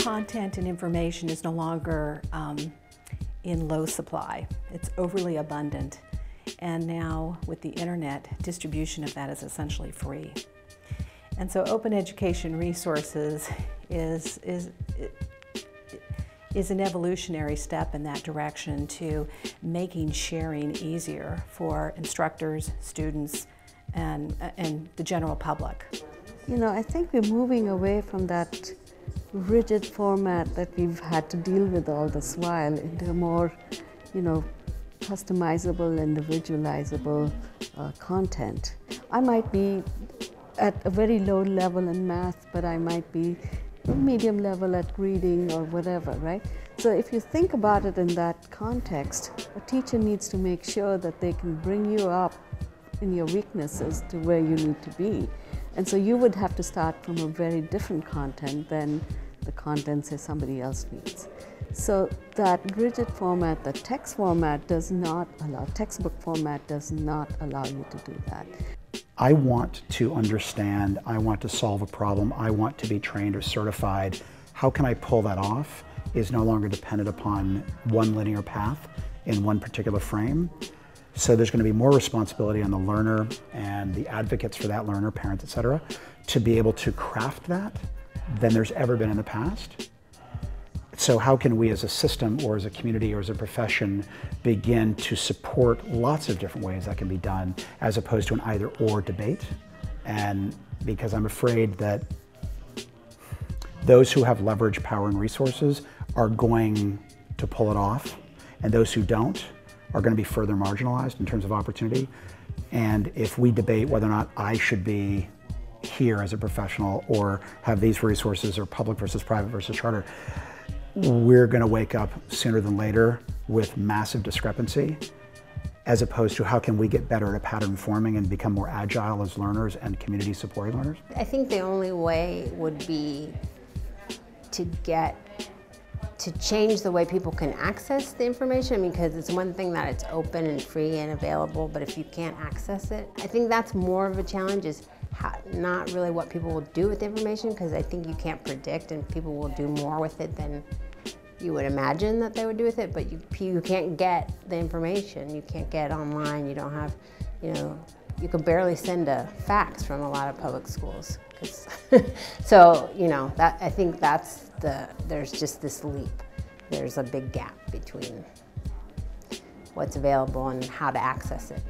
content and information is no longer in low supply. It's overly abundant. And now with the internet, distribution of that is essentially free. And so open education resources is an evolutionary step in that direction to making sharing easier for instructors, students, and the general public. You know, I think we're moving away from that rigid format that we've had to deal with all this while into a more, you know, customizable, individualizable content. I might be at a very low level in math, but I might be medium level at reading or whatever, right? So if you think about it in that context, a teacher needs to make sure that they can bring you up in your weaknesses to where you need to be. And so you would have to start from a very different content than the content, say, somebody else needs. So that rigid format, the text format does not allow, textbook format does not allow you to do that. I want to understand, I want to solve a problem, I want to be trained or certified. How can I pull that off is no longer dependent upon one linear path in one particular frame. So there's going to be more responsibility on the learner and the advocates for that learner, parents, etc., to be able to craft that than there's ever been in the past. So how can we as a system or as a community or as a profession begin to support lots of different ways that can be done as opposed to an either or debate? And because I'm afraid that those who have leverage, power, and resources are going to pull it off, and those who don't are going to be further marginalized in terms of opportunity. And if we debate whether or not I should be here as a professional or have these resources or public versus private versus charter, we're going to wake up sooner than later with massive discrepancy, as opposed to how can we get better at pattern forming and become more agile as learners and community supported learners? I think the only way would be to change the way people can access the information. I mean, because it's one thing that it's open and free and available, but if you can't access it, I think that's more of a challenge, is not really what people will do with the information, because I think you can't predict, and people will do more with it than you would imagine that they would do with it, but you can't get the information. You can't get online. You don't have, you know, you can barely send a fax from a lot of public schools. So, you know, I think there's just this leap. There's a big gap between what's available and how to access it.